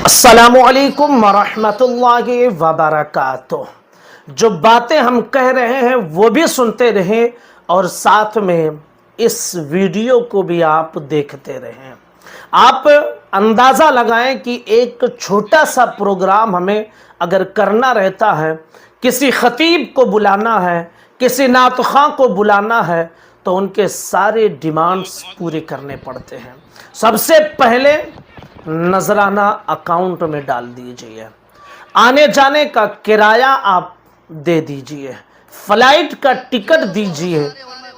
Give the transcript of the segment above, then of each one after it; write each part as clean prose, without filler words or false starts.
अस्सलामुअलैकुम वरहमतुल्लाहि वबरकातुह। जो बातें हम कह रहे हैं वो भी सुनते रहें और साथ में इस वीडियो को भी आप देखते रहें। आप अंदाज़ा लगाएं कि एक छोटा सा प्रोग्राम हमें अगर करना रहता है, किसी खतीब को बुलाना है, किसी नातख़्वां को बुलाना है, तो उनके सारे डिमांड्स पूरे करने पड़ते हैं। सबसे पहले नजराना अकाउंट में डाल दीजिए, आने जाने का किराया आप दे दीजिए, फ्लाइट का टिकट दीजिए,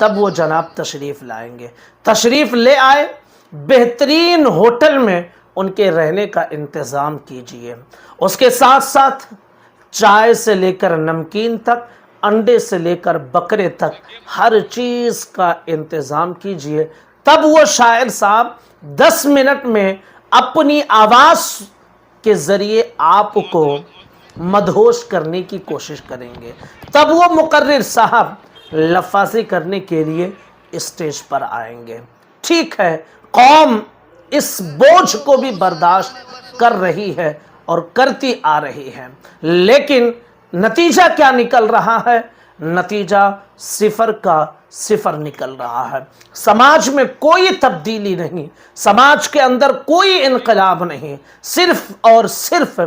तब वो जनाब तशरीफ़ लाएंगे। तशरीफ़ ले आए, बेहतरीन होटल में उनके रहने का इंतज़ाम कीजिए। उसके साथ साथ चाय से लेकर नमकीन तक, अंडे से लेकर बकरे तक हर चीज़ का इंतज़ाम कीजिए। तब वो शायर साहब 10 मिनट में अपनी आवाज़ के ज़रिए आपको मदहोश करने की कोशिश करेंगे। तब वो मुकर्रिर साहब लफ़ाज़ी करने के लिए स्टेज पर आएंगे। ठीक है, कौम इस बोझ को भी बर्दाश्त कर रही है और करती आ रही है, लेकिन नतीजा क्या निकल रहा है? नतीजा सिफर का सिफर निकल रहा है। समाज में कोई तब्दीली नहीं, समाज के अंदर कोई इनकलाब नहीं, सिर्फ और सिर्फ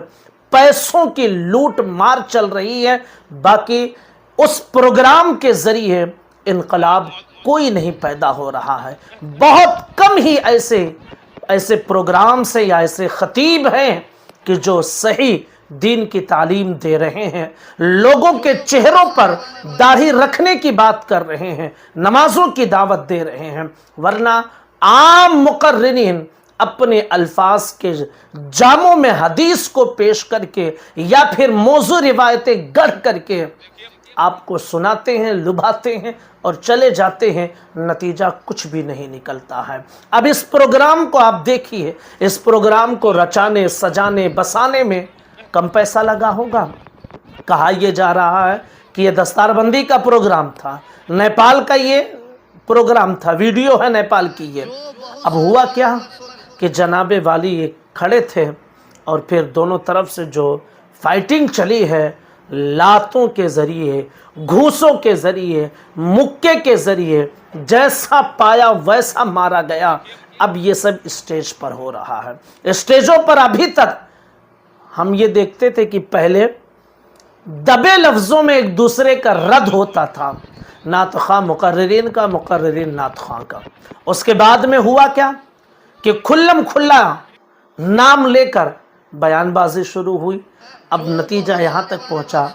पैसों की लूट मार चल रही है। बाकी उस प्रोग्राम के ज़रिए इनकलाब कोई नहीं पैदा हो रहा है। बहुत कम ही ऐसे प्रोग्राम से या ऐसे खतीब हैं कि जो सही दीन की तालीम दे रहे हैं, लोगों के चेहरों पर दाढ़ी रखने की बात कर रहे हैं, नमाजों की दावत दे रहे हैं। वरना आम मुकर्रिरीन अपने अल्फाज के जामों में हदीस को पेश करके या फिर मौजू रिवायतें गढ़ करके आपको सुनाते हैं, लुभाते हैं और चले जाते हैं। नतीजा कुछ भी नहीं निकलता है। अब इस प्रोग्राम को आप देखिए, इस प्रोग्राम को रचाने, सजाने, बसाने में कम पैसा लगा होगा। कहा यह जा रहा है कि यह दस्तारबंदी का प्रोग्राम था, नेपाल का ये प्रोग्राम था, वीडियो है नेपाल की ये। अब हुआ क्या कि जनाबे वाली ये खड़े थे और फिर दोनों तरफ से जो फाइटिंग चली है, लातों के ज़रिए, घूसों के ज़रिए, मुक्के के ज़रिए, जैसा पाया वैसा मारा गया। अब ये सब स्टेज पर हो रहा है। स्टेजों पर अभी तक हम ये देखते थे कि पहले दबे लफ्ज़ों में एक दूसरे का रद्द होता था, नातख़्वां मुकर्रिरीन का, मुकर्रिरीन नातख़्वां का। उसके बाद में हुआ क्या कि खुल्लम खुल्ला नाम लेकर बयानबाजी शुरू हुई। अब नतीजा यहाँ तक पहुँचा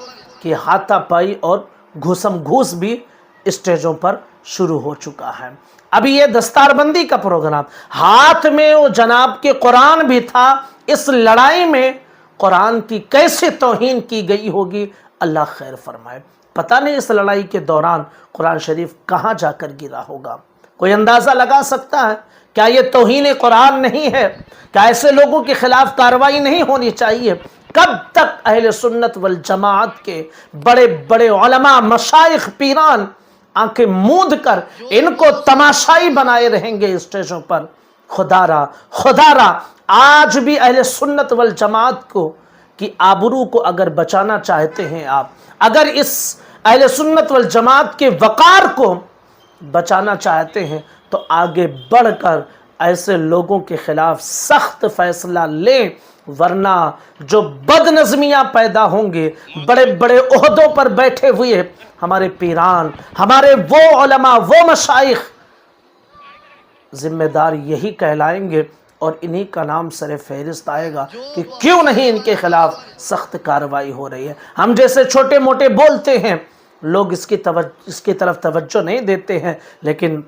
कि हाथापाई और घूसम घूस भी स्टेजों पर शुरू हो चुका है। अभी ये दस्तारबंदी का प्रोग्राम, हाथ में वो जनाब के कुरान भी था। इस लड़ाई में कुरान की कैसे तौहीन की गई होगी, अल्लाह खैर फरमाए। पता नहीं इस लड़ाई के दौरान कुरान शरीफ कहाँ जाकर गिरा होगा। कोई अंदाज़ा लगा सकता है? क्या ये तौहीन कुरान नहीं है? क्या ऐसे लोगों के खिलाफ कार्रवाई नहीं होनी चाहिए? कब तक अहले सुन्नत वल जमात के बड़े बड़े उलमा, मशाइख, पीरान आंखें मूंद कर इनको तमाशाई बनाए रहेंगे स्टेजों पर? खुदारा आज भी अहले सुन्नत वल जमात को की आबरू को अगर बचाना चाहते हैं आप, अगर इस अहले सुन्नत वल जमात के वक़ार को बचाना चाहते हैं, तो आगे बढ़कर ऐसे लोगों के खिलाफ सख्त फैसला लें। वरना जो बदनज़मियाँ पैदा होंगे, बड़े बड़े ओहदों पर बैठे हुए हमारे पीरान, हमारे वो उलमा, वो मशाइख जिम्मेदार यही कहलाएंगे और इन्हीं का नाम सरे फहरिस्त आएगा कि क्यों नहीं इनके खिलाफ सख्त कार्रवाई हो रही है। हम जैसे छोटे मोटे बोलते हैं, लोग इसकी तरफ तवज्जो नहीं देते हैं, लेकिन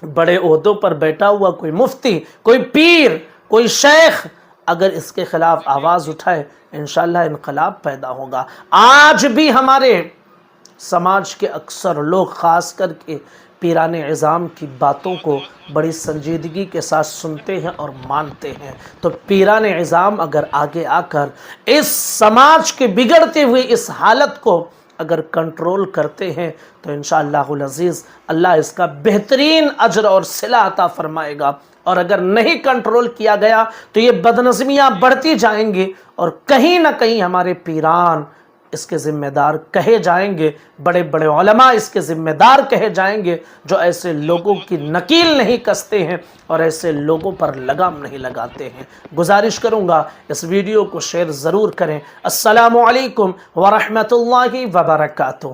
बड़े ओहदों पर बैठा हुआ कोई मुफ्ती, कोई पीर, कोई शेख अगर इसके खिलाफ आवाज़ उठाए, इंशाअल्लाह इनकलाब पैदा होगा। आज भी हमारे समाज के अक्सर लोग, ख़ास करके पीरान इज़ाम की बातों को बड़ी संजीदगी के साथ सुनते हैं और मानते हैं। तो पीरान इज़ाम अगर आगे आकर इस समाज के बिगड़ते हुए इस हालत को اگر کنٹرول کرتے ہیں تو انشاءاللہ العزیز اللہ اس کا بہترین اجر اور صلہ عطا فرمائے گا، اور اگر نہیں کنٹرول کیا گیا تو یہ بدنظمیاں بڑھتی جائیں گی، اور کہیں نہ کہیں ہمارے پیران اس کے ذمہ دار کہے جائیں گے، بڑے بڑے علماء اس کے ذمہ دار کہے جائیں گے جو ایسے لوگوں کی نکیل نہیں کستے ہیں اور ایسے لوگوں پر لگام نہیں لگاتے ہیں۔ گزارش کروں گا اس ویڈیو کو شیئر ضرور کریں۔ السلام علیکم ورحمۃ اللہ وبرکاتہ۔